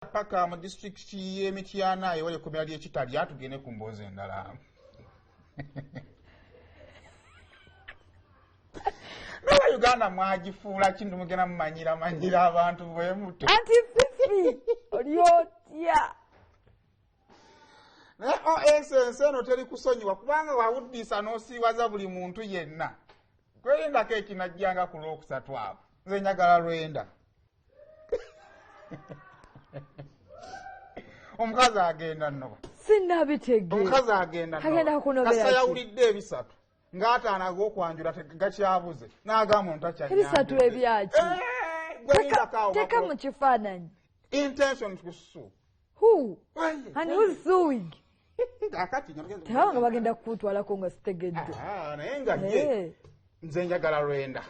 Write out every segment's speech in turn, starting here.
paka mu district y'Emityana ewali ekkomera ly'Ekitalya tugende ku mboozi endala. Nawa Uganda mwagifuula kintu mugenda mumanyira abantu bwe muto. Anti Fifi olyotya. Ensense eno teri kusonyiwa kubanga wawuddisa n'osiiwaza buli muntu yenna. Kwerinda ekinajjanga ku Lwokusatu awo. Nze njagala Lwenda. Omukazi agenda nno. Sinabitege. Omukazi agenda nno. Agenda kunobera. Kasa yawulidde ebisatu. Ng'ataana ag'okwanjula gakyabuze. N'agamba ontakyanyanja. Ebisatu ebyaki. Teka mu kifaananyi. Intention to sue. Who? And who's suing? Akati Tewanga bagenda kutwalako nga sitegedde. Naye nga ye nze njagala Lwenda.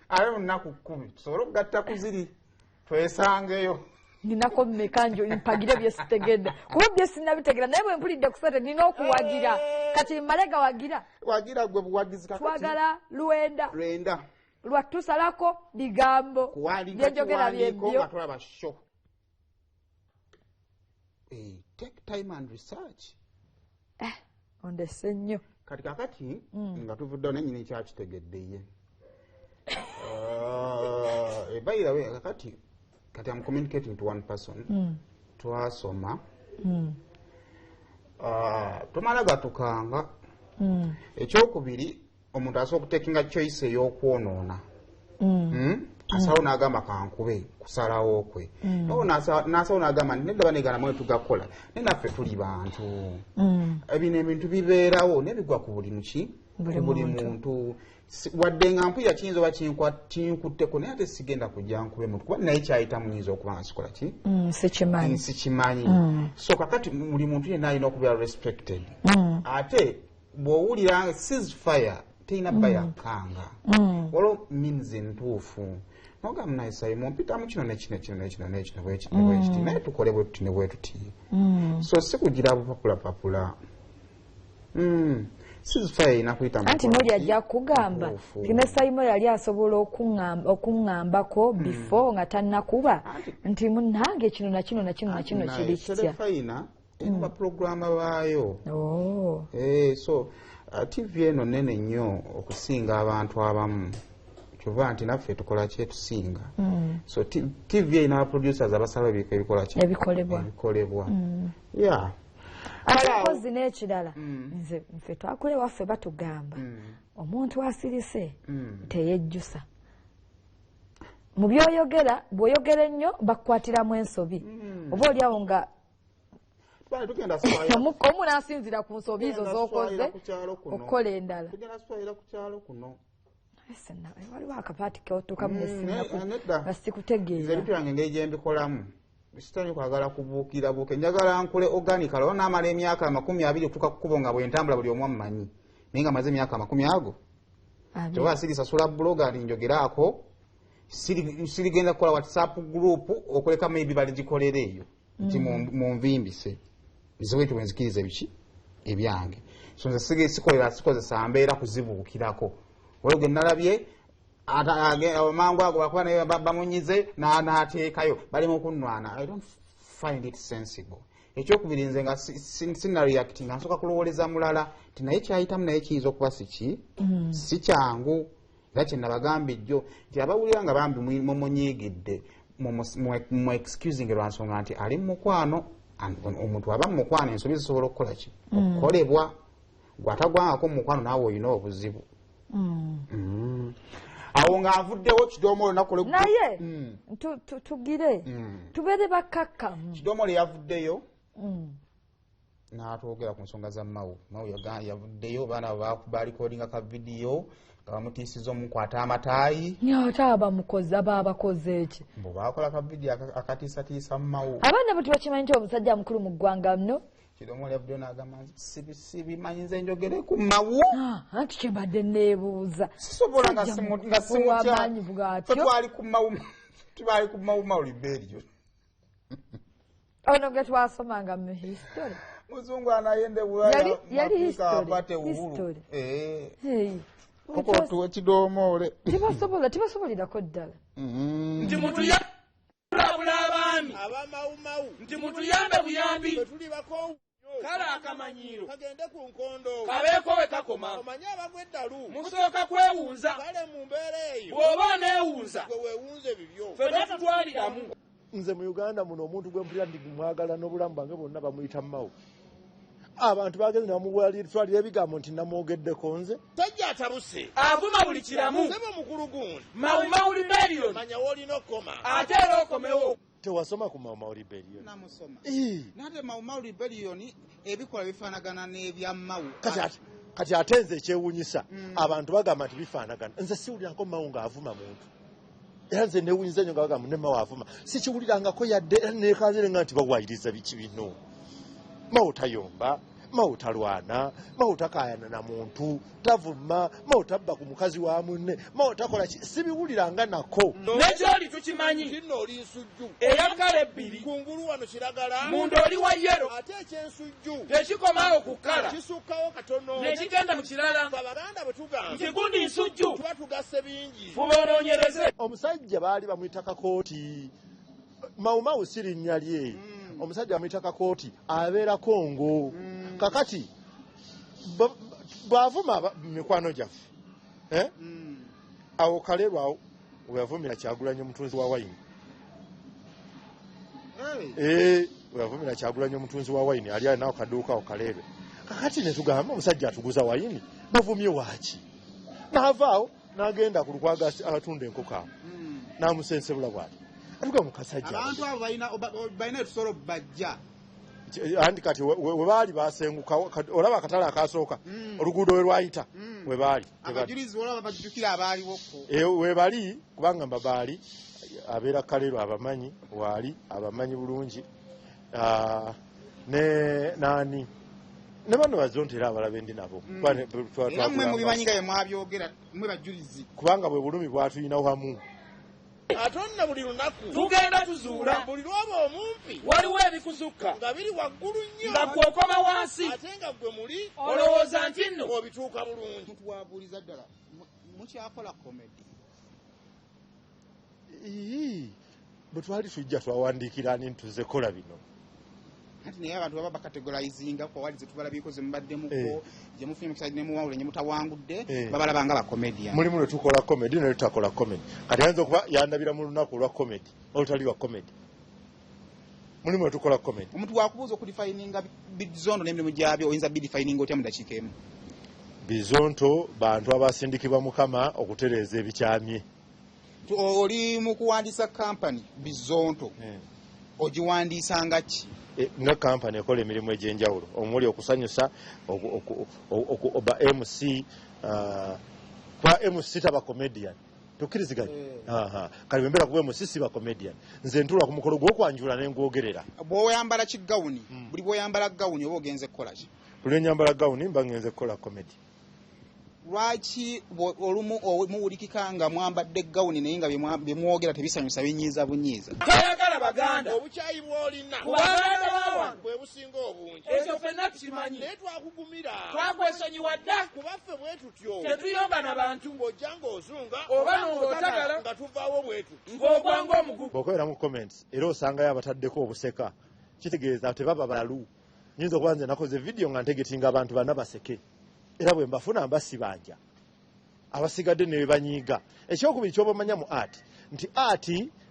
Ayo nnaku 10 tusobole okugatta ku ziri twesangeyo. Ninako mmekanjo mpagire bye sitegedde. Kuba bye sinnabitegera naye bwe mpulidde kusate nina okuwagira. Kati malega wagira. Wagira gwe buwagizi kakati. Twagala Lwenda. Lwatusalako bigambo. Byenjogera byebyo. Nga tulaba show. Take time and research. Ondese nnyo. Kati kakati nga tuvudde n'ennyini kyakitegedde ye. By the way, kati I'm communicating to one person. Twasoma. Tumala gatukanga. Ekyokubiri omuntu asobola okutekinga choice ey'okwonoona. Asawo n'agamba kankube kusalawo kwe. N'asawo n'agamba nedda banegana mwe tugakola. Ne naffe tuli bantu. Ebino ebintu bibeerawo nebigwa ku buli muki. Buli muntu. Wadde nga mpulira kiyinza oba kinkutteko naye ate sigenda kujja nkube muntu kuba naye kyayita muyinza okuba nga sikola ki? Sikimanyi. So kakati buli muntu yenna alina okubeera respected. Ate bw'owulira ceasefire terina bayakanga. Olwo means entuufu. Nogamba naye sayi mumpitamu kino n'ekino bwekiti naye tukole bwe tuti ne bwe tuti. So si kugira bupapulapapula. Ceasefire inakuyita anti noli ajja kugamba kine sayimo yali asobola okuŋŋambako before nga tannakuba nti munnange kino na kino kiri kitya. Ceasefire eba programma baayo. So TV eno nene nnyo okusinga abantu abamu. Kyova nti naffe tukola kyetusinga. So TV ena abaproducers abasala ebikola ki? Ebikolebwa. Yeah. Abakozi n'ekirala nze ffe twakule waffe batugamba omuntu asirise teyejjusa mu byoyogera bw'oyogera ennyo bakukwatiramu ensobi oba oliawo nga omu n'asinzira ku nsobi ezo z'okoze okukola endala. Waliwo akapaati keotuukamu nesimaku nga sikutegeera. Ebintu byange engeri gye mbikolamu sitani kwagala kubuukirabuuka njagala nkule organic alwo n'amala emyaka 20 okutuuka ku kkubo nga bwe ntambula buli omu amanyi naye nga maze emyaka 20 ago kyova sirisasula blogger njogeraako sirigenda kukola WhatsApp group okuleka maybe baligikolera eyo nti munvimbise nziwetu wenzikiriza ebiki ebyange so nze sikozesa mbeera kuzibuukirako olwo ge nalabye mangu ago bakuba naye bamunyize n'ateekayo bali mu kunnwana. I don't find it sensible. Ekyokubiri nze nga sina reacting nga nsooka kulowoleza mulala nti naye kyayitamu naye kiyinza okuba si kyangu era kye nabagamba ejjo nti abawulira nga bambi mumunyiigidde mu excusing lwansonga nti ali mu mukwano. Omuntu aba mu mukwano ensobi zisobola okukola ki? Okukolebwa. Gw'atagwangako mu mukwano naawe olina obuzibu. Awo nga avuddewo Kidomolo nakole naye tugire tubeere bakakkamu. Kidomolo yavuddeyo n'atwogera ku nsonga za Mawu yavuddeyo baana balikodinga ka vidiyo nga bamutiisiza omukwata amataayi ate ababakoze eki mbu bakola ka vidiyo akatiisatiisa mu Mawu. Abaana bwe tubakimanyi nti omusajja mukulu mu ggwanga nno. Kidomolo yavuddeyo n'agamba sibimanyi nze njogere ku Mawu. Anti kyebadde neebuuza sisobola nga simutya twali ku Mawu liberio. Ono gwe twasomanga mu history. Muzungu anayende Bulaya yali apate uhuru. koko tuwe kidoomole tibasobolirako ddala nti mutuyambula abaami abamawumawu nti mutuyambe buyambi tuli bakoowu kale akamanyiiro kagende ku nkondo kabeeko we kakoma omanye abagwa eddalu musooka kwewunza kale mu mbeera eyo bw'oba oneewunza gwe weewunze bibyo ffe tutwaliramu. Nze mu Uganda muno omuntu gwe mpulira ndi mwagala n'obulamu bwange bwonna bamuyita mawu. Abantu bagenze namutwalira ebigambo nti namwogeddeko nze tajja atabuse avuma buli kiramu sebo mukulu gundi mawu rebellion manya wolina okoma ate era okomewo. Tewasoma ku mawu rebellion? Namusoma nate mawu rebellion ebikola bifaanagana n'ebya mawu kati ate nze ekyewuunyisa abantu bagamba nti bifaanagana nze siwulirako mawu ng'avuma muntu era nze newuunyiza nnyo nga bagamba ne mawu avuma sikiwulirangako yadde era nekanzire nga nti bawayiriza biki bino. Mawu tayomba, mawu talwana, mawu takaayana na muntu, tavuma, mawu tabba ku mukazi wa munne, mawu takola sibiwuliranga nako. N'ekyoli tukimanyi kino oli nsujju eyakala ebbiri kungulu wano kiragala munda oli wa yero ate ekyensujju tekikomaawo ku kkala kisukkawo katono ne kigenda mu kirala. Abaganda bwe tugamba nti gundi nsujju tuba tugasse bingi fuba onoonyereze. Omusajja baali bamuyita Kakooti, mawu si linnya lye. Omusajja amuyita Kakooti abeera Kongo. Kakati bw'avuma mikwano gyaffe awo Kalerwa we yavumira Kyagulanyi omutunzi wa wayini. We yavumira Kyagulanyi omutunzi wa wayini ali alinawo kaduuka awo Kalerwa. Kakati ne tugamba omusajja atuguza wayini bavumye waaki n'avaawo n'agenda ku lukwago atunda enkoko awo n'amusensebula bw'ati. Abantu abo balina etusolo bajja andi kati we baali basenguka olaba akatale akasooka oluguudo we lwayita we baali abajulizi olaba bajjukira abaaliwokko we bali kubanga mbabaali abeera Kalerwa abamanyi waali abamanyi bulungi ne bano Bizonto era abalabe ndi nabo era mmwe mubimanyi nga bye mwabyogera mmwe bajulizi kubanga bwe bulumi bwatuyina wamu. Atonna buli lunaku tugenda tuzuula buli lwaba omumpi waliwo ebikuzukka nga biri waggulu nnyo nga gw'okoma wansi ate nga gwe muli olowooza nti nno obituuka bulungi. Tuwabuuliza ddala mukyakola komedi? Bwe twali tujja twawandiikira ani ntuze kola bino kati naye abantu baba bakategorizinga ko wali zetubalabyeko ze mubaddemuko gye mufunye mukisajja ne muwawule nye mutawangudde babalaba nga bakomedian. Mulimu ne tukola komedi ne tutakola komedi. Kati ayinza okuba yandabira mu lunaku lwa komedi olutali lwa komedi. Mulimu ne tukola komedi. Omuntu wakubuuza okudifininga Bizonto n'emirimu gyabyo oyinza bidifininga otya mu dakiika emu? Bizonto bantu abasindikibwa Mukama okutereeza ebikyamye. Oli mu kuwandiisa kampani Bizonto ogiwandiisanga ki? Ne kampani ekola emirimu egy'enjawulo omuli okusanyusa oba MC kwa MC taba comedian tukiriziganye kali mbera kuba MC si ba comedian nze ntula ku mukolo gw'okwanjula ne ngwogerera. Bw'oyambala kigawuni buli bw'oyambala gawuni oba ogenze kukola ki? Buli nyambala gawuni mba ngenze kukola comedy. Lwaki olumu muwulikika nga mwambadde gawuni naye nga bye mwogera tebisanyusa binyiiza bunyiiza? Kayagala baganda obukyayi bw'olina kubaganda bawa bwe businga obungi ekyo ffenna tukimanyi naye twakugumira twakwesonyiwa dda kubaffe bwe tutyo tetuyomba na bantu ng'ojja ng'ozunga oba ng'otagala nga tuvaawo bwe tutyo ng'ogwanga omugugu. Bw'okolera mu comments era osangayo abataddeko obuseka kitegeeza tebaba balalu. Nyinza okuba nze nakoze vidiyo nga ntegetinga abantu bana baseke era bwe mbafuna mbasibanja abasigadde ne banyiiga. Ekyokubiri ky'obamanya mu art nti art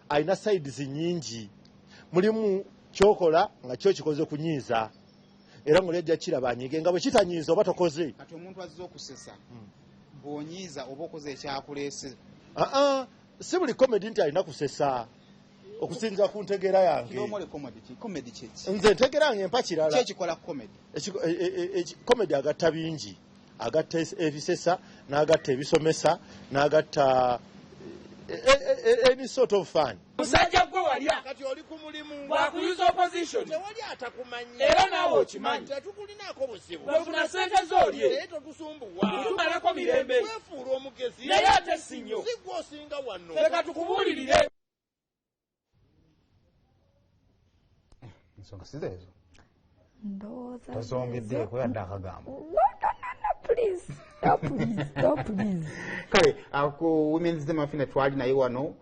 alina sides nyingi. Mulimu kyokola nga kyo kikoze kunyiiza era ng'olejja kiraba anyiige nga bwe kitanyiiza oba tokoze. Kati omuntu azze okusesa bw'onyiiza oba okoze ekyakuleese. Si buli comedy nti alina kusesa okusinza ku ntegeera yange. Comedy kyeki? Nze ntegeera yange empa kirala. Kyekikola comedy? Comedy agatta bingi. Agatta ebisesa n'agatta ebisomesa n'agatta any sort of fun. Musajja gwe walya kati oli ku mulimu gwakuyuza opposition tewali atakumanyi era naawe okimanyi tetukulinaako buzibu ofuna sente z'olye naye totusumbuwa tumalako mirembe weefuula omugezi naye ate si nnyo si gwe osinga wano leka tukubuulirire. Ensonga si zeezo ndowooza tozongeddeeko yadde akagambo. No, please. Oh, please. kale ku women's day mafina twali naye wano